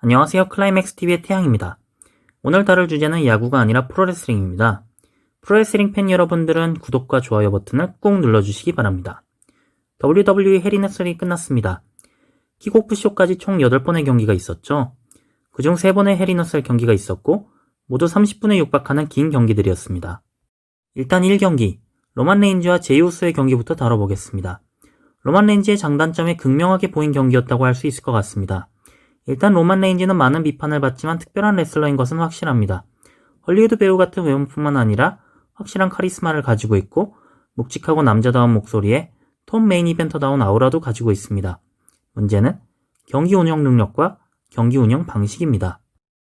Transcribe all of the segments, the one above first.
안녕하세요. 클라이맥스TV의 태양입니다. 오늘 다룰 주제는 야구가 아니라 프로레슬링입니다. 프로레슬링 팬 여러분들은 구독과 좋아요 버튼을 꾹 눌러주시기 바랍니다. WWE 헬인에셀이 끝났습니다. 킥오프 쇼까지 총 8번의 경기가 있었죠. 그중 3번의 헬인에셀 경기가 있었고 모두 30분에 육박하는 긴 경기들이었습니다. 일단 1경기, 로만 레인즈와 제이 우소의 경기부터 다뤄보겠습니다. 로만 레인즈의 장단점이 극명하게 보인 경기였다고 할 수 있을 것 같습니다. 일단 로만 레인즈는 많은 비판을 받지만 특별한 레슬러인 것은 확실합니다. 헐리우드 배우 같은 외모뿐만 아니라 확실한 카리스마를 가지고 있고 묵직하고 남자다운 목소리에 톱 메인 이벤터다운 아우라도 가지고 있습니다. 문제는 경기 운영 능력과 경기 운영 방식입니다.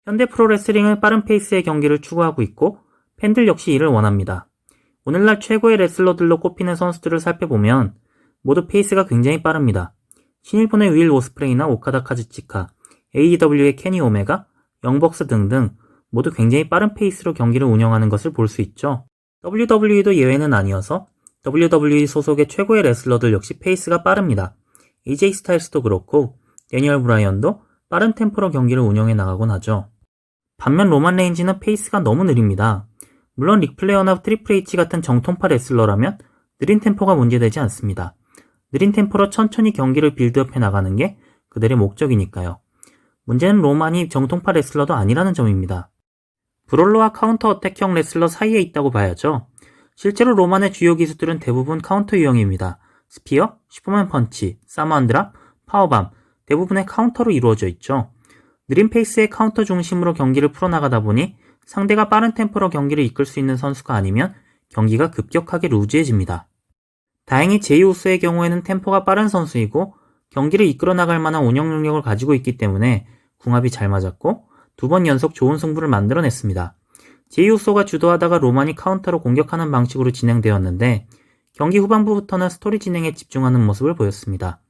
현대 프로레슬링은 빠른 페이스의 경기를 추구하고 있고 팬들 역시 이를 원합니다. 오늘날 최고의 레슬러들로 꼽히는 선수들을 살펴보면 모두 페이스가 굉장히 빠릅니다. 신일본의 윌 오스프레이나 오카다 카즈치카, AEW의 케니 오메가, 영벅스 등등 모두 굉장히 빠른 페이스로 경기를 운영하는 것을 볼 수 있죠. WWE도 예외는 아니어서 WWE 소속의 최고의 레슬러들 역시 페이스가 빠릅니다. AJ 스타일스도 그렇고 데니얼 브라이언도 빠른 템포로 경기를 운영해 나가곤 하죠. 반면 로만 레인지는 페이스가 너무 느립니다. 물론 릭 플레어나 트리플 H 같은 정통파 레슬러라면 느린 템포가 문제되지 않습니다. 느린 템포로 천천히 경기를 빌드업해 나가는 게 그들의 목적이니까요. 문제는 로만이 정통파 레슬러도 아니라는 점입니다. 브롤러와 카운터 어택형 레슬러 사이에 있다고 봐야죠. 실제로 로만의 주요 기술들은 대부분 카운터 유형입니다. 스피어, 슈퍼맨 펀치, 사모안 드랍, 파워밤, 대부분의 카운터로 이루어져 있죠. 느린 페이스의 카운터 중심으로 경기를 풀어나가다 보니 상대가 빠른 템포로 경기를 이끌 수 있는 선수가 아니면 경기가 급격하게 루즈해집니다. 다행히 제이 우스의 경우에는 템포가 빠른 선수이고 경기를 이끌어 나갈 만한 운영 능력을 가지고 있기 때문에 궁합이 잘 맞았고 2번 연속 좋은 승부를 만들어냈습니다. 제이 우소가 주도하다가 로만이 카운터로 공격하는 방식으로 진행되었는데 경기 후반부부터는 스토리 진행에 집중하는 모습을 보였습니다.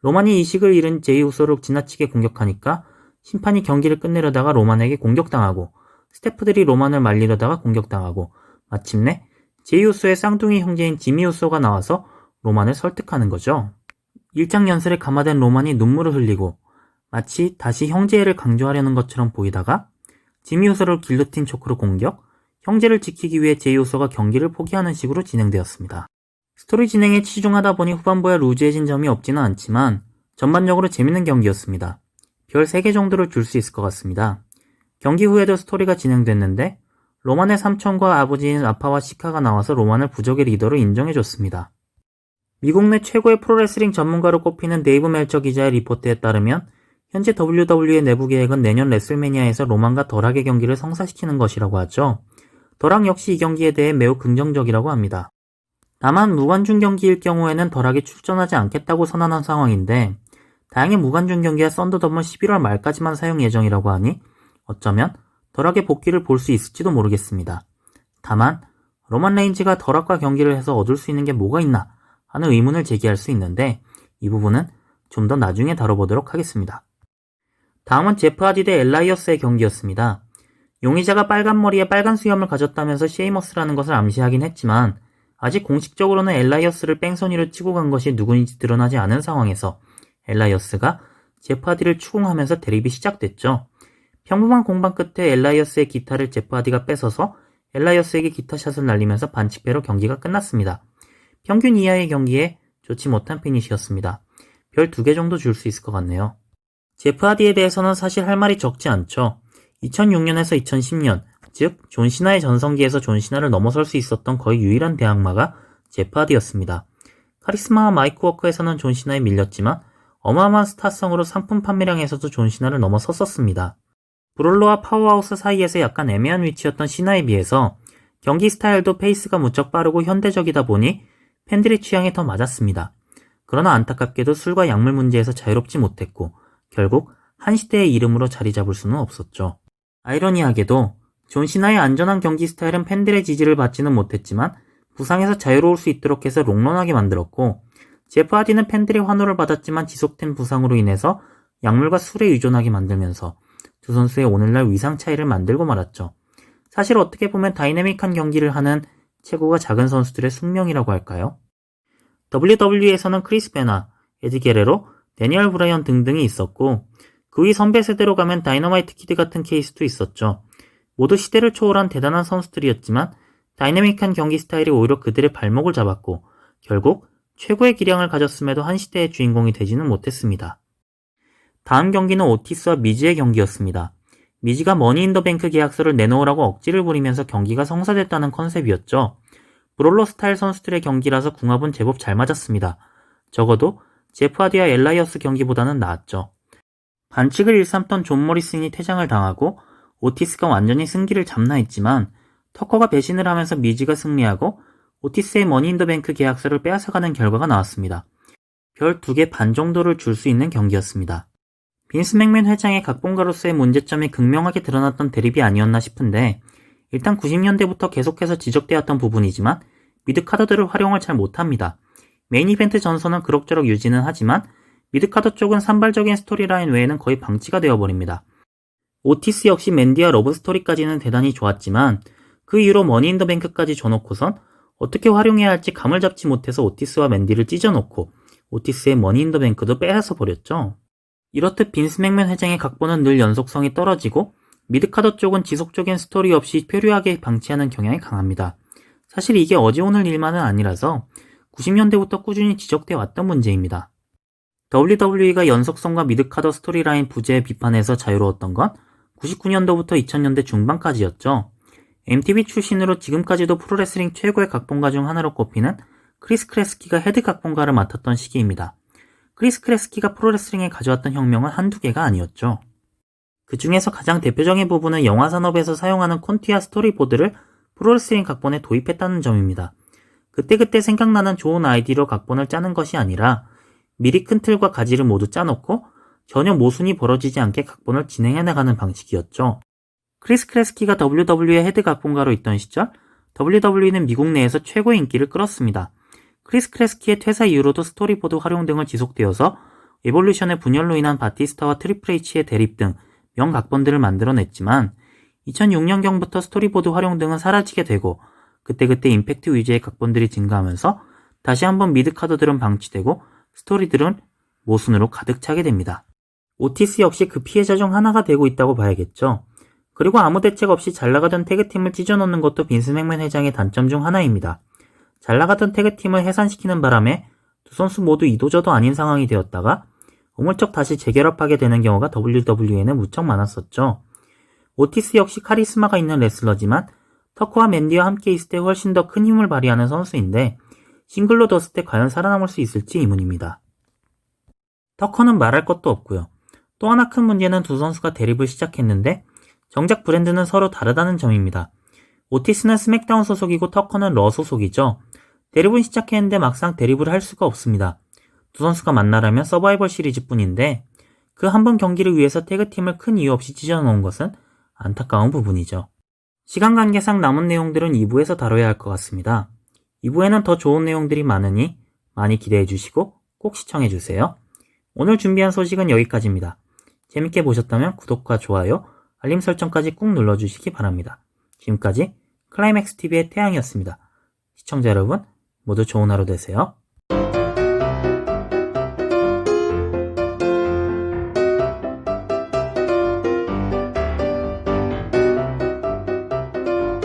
로만이 이식을 잃은 제이 우소를 지나치게 공격하니까 심판이 경기를 끝내려다가 로만에게 공격당하고 스태프들이 로만을 말리려다가 공격당하고 마침내 제이 우소의 쌍둥이 형제인 지미 우소가 나와서 로만을 설득하는 거죠. 일장 연설에 감화된 로만이 눈물을 흘리고 마치 다시 형제애를 강조하려는 것처럼 보이다가 지미 우소를 길로틴 초크로 공격, 형제를 지키기 위해 제이 우소가 경기를 포기하는 식으로 진행되었습니다. 스토리 진행에 치중하다 보니 후반부에 루즈해진 점이 없지는 않지만 전반적으로 재밌는 경기였습니다. 별 3개 정도를 줄 수 있을 것 같습니다. 경기 후에도 스토리가 진행됐는데 로만의 삼촌과 아버지인 아파와 시카가 나와서 로만을 부족의 리더로 인정해줬습니다. 미국 내 최고의 프로레슬링 전문가로 꼽히는 데이브 멜처 기자의 리포트에 따르면 현재 WWE의 내부 계획은 내년 레슬매니아에서 로만과 덜하게 경기를 성사시키는 것이라고 하죠. 덜학 역시 이 경기에 대해 매우 긍정적이라고 합니다. 다만 무관중 경기일 경우에는 덜하게 출전하지 않겠다고 선언한 상황인데 다행히 무관중 경기와 썬더덤은 11월 말까지만 사용 예정이라고 하니 어쩌면 덜하게 복귀를 볼 수 있을지도 모르겠습니다. 다만 로만 레인즈가 덜학과 경기를 해서 얻을 수 있는 게 뭐가 있나 하는 의문을 제기할 수 있는데 이 부분은 좀 더 나중에 다뤄보도록 하겠습니다. 다음은 제프 하디 대 엘라이어스의 경기였습니다. 용의자가 빨간 머리에 빨간 수염을 가졌다면서 셰이머스라는 것을 암시하긴 했지만 아직 공식적으로는 엘라이어스를 뺑소니로 치고 간 것이 누구인지 드러나지 않은 상황에서 엘라이어스가 제프 하디를 추궁하면서 대립이 시작됐죠. 평범한 공방 끝에 엘라이어스의 기타를 제프 하디가 뺏어서 엘라이어스에게 기타샷을 날리면서 반칙패로 경기가 끝났습니다. 평균 이하의 경기에 좋지 못한 피니시였습니다. 별 2개 정도 줄 수 있을 것 같네요. 제프 하디에 대해서는 사실 할 말이 적지 않죠. 2006년에서 2010년, 즉 존 시나의 전성기에서 존 시나를 넘어설 수 있었던 거의 유일한 대항마가 제프 하디였습니다. 카리스마와 마이크 워크에서는 존 시나에 밀렸지만 어마어마한 스타성으로 상품 판매량에서도 존 시나를 넘어섰었습니다. 브롤러와 파워하우스 사이에서 약간 애매한 위치였던 시나에 비해서 경기 스타일도 페이스가 무척 빠르고 현대적이다 보니 팬들의 취향에 더 맞았습니다. 그러나 안타깝게도 술과 약물 문제에서 자유롭지 못했고 결국 한 시대의 이름으로 자리 잡을 수는 없었죠. 아이러니하게도 존 시나의 안전한 경기 스타일은 팬들의 지지를 받지는 못했지만 부상에서 자유로울 수 있도록 해서 롱런하게 만들었고 제프 하디는 팬들의 환호를 받았지만 지속된 부상으로 인해서 약물과 술에 의존하게 만들면서 두 선수의 오늘날 위상 차이를 만들고 말았죠. 사실 어떻게 보면 다이내믹한 경기를 하는 체구가 작은 선수들의 숙명이라고 할까요? WWE에서는 크리스 베나, 에디 게레로, 데니얼 브라이언 등등이 있었고 그 위 선배 세대로 가면 다이너마이트 키드 같은 케이스도 있었죠. 모두 시대를 초월한 대단한 선수들이었지만 다이내믹한 경기 스타일이 오히려 그들의 발목을 잡았고 결국 최고의 기량을 가졌음에도 한 시대의 주인공이 되지는 못했습니다. 다음 경기는 오티스와 미즈의 경기였습니다. 미즈가 머니인더뱅크 계약서를 내놓으라고 억지를 부리면서 경기가 성사됐다는 컨셉이었죠. 브롤러 스타일 선수들의 경기라서 궁합은 제법 잘 맞았습니다. 적어도 제프 하디와 엘라이어스 경기보다는 나았죠. 반칙을 일삼던 존 모리슨이 퇴장을 당하고 오티스가 완전히 승기를 잡나 했지만 터커가 배신을 하면서 미즈가 승리하고 오티스의 머니인더뱅크 계약서를 빼앗아가는 결과가 나왔습니다. 별 2개 반 정도를 줄 수 있는 경기였습니다. 빈스 맥맨 회장의 각본가로서의 문제점이 극명하게 드러났던 대립이 아니었나 싶은데 일단 90년대부터 계속해서 지적되었던 부분이지만 미드카더들을 활용을 잘 못합니다. 메인 이벤트 전선은 그럭저럭 유지는 하지만 미드카더 쪽은 산발적인 스토리라인 외에는 거의 방치가 되어버립니다. 오티스 역시 맨디와 러브스토리까지는 대단히 좋았지만 그 이후로 머니인더뱅크까지 줘놓고선 어떻게 활용해야 할지 감을 잡지 못해서 오티스와 맨디를 찢어놓고 오티스의 머니인더뱅크도 빼앗아 버렸죠. 이렇듯 빈스 맥맨 회장의 각본은 늘 연속성이 떨어지고 미드카더 쪽은 지속적인 스토리 없이 표류하게 방치하는 경향이 강합니다. 사실 이게 어제 오늘 일만은 아니라서 90년대부터 꾸준히 지적되어 왔던 문제입니다. WWE가 연속성과 미드카더 스토리라인 부재의 비판에서 자유로웠던 건 99년도부터 2000년대 중반까지였죠. MTV 출신으로 지금까지도 프로레슬링 최고의 각본가 중 하나로 꼽히는 크리스 크레스키가 헤드 각본가를 맡았던 시기입니다. 크리스 크레스키가 프로레슬링에 가져왔던 혁명은 한두 개가 아니었죠. 그 중에서 가장 대표적인 부분은 영화 산업에서 사용하는 콘티와 스토리보드를 프로레슬링 각본에 도입했다는 점입니다. 그때그때 생각나는 좋은 아이디로 각본을 짜는 것이 아니라 미리 큰 틀과 가지를 모두 짜놓고 전혀 모순이 벌어지지 않게 각본을 진행해 나가는 방식이었죠. 크리스 크레스키가 WWE의 헤드 각본가로 있던 시절 WWE는 미국 내에서 최고의 인기를 끌었습니다. 크리스 크레스키의 퇴사 이후로도 스토리보드 활용 등을 지속되어서 에볼루션의 분열로 인한 바티스타와 트리플 H의 대립 등 명각본들을 만들어냈지만 2006년경부터 스토리보드 활용 등은 사라지게 되고 그때그때 임팩트 위주의 각본들이 증가하면서 다시 한번 미드카더들은 방치되고 스토리들은 모순으로 가득 차게 됩니다. 오티스 역시 그 피해자 중 하나가 되고 있다고 봐야겠죠. 그리고 아무 대책 없이 잘나가던 태그팀을 찢어놓는 것도 빈스 맥맨 회장의 단점 중 하나입니다. 잘나가던 태그팀을 해산시키는 바람에 두 선수 모두 이도저도 아닌 상황이 되었다가 우물쩍 다시 재결합하게 되는 경우가 WWE에는 무척 많았었죠. 오티스 역시 카리스마가 있는 레슬러지만 터커와 맨디와 함께 있을 때 훨씬 더 큰 힘을 발휘하는 선수인데 싱글로 뒀을 때 과연 살아남을 수 있을지 의문입니다. 터커는 말할 것도 없고요. 또 하나 큰 문제는 두 선수가 대립을 시작했는데 정작 브랜드는 서로 다르다는 점입니다. 오티스는 스맥다운 소속이고 터커는 러 소속이죠. 대립은 시작했는데 막상 대립을 할 수가 없습니다. 두 선수가 만나려면 서바이벌 시리즈뿐인데 그 한 번 경기를 위해서 태그팀을 큰 이유 없이 찢어놓은 것은 안타까운 부분이죠. 시간 관계상 남은 내용들은 2부에서 다뤄야 할 것 같습니다. 2부에는 더 좋은 내용들이 많으니 많이 기대해 주시고 꼭 시청해 주세요. 오늘 준비한 소식은 여기까지입니다. 재밌게 보셨다면 구독과 좋아요, 알림 설정까지 꾹 눌러주시기 바랍니다. 지금까지 클라이맥스TV의 태양이었습니다. 시청자 여러분 모두 좋은 하루 되세요.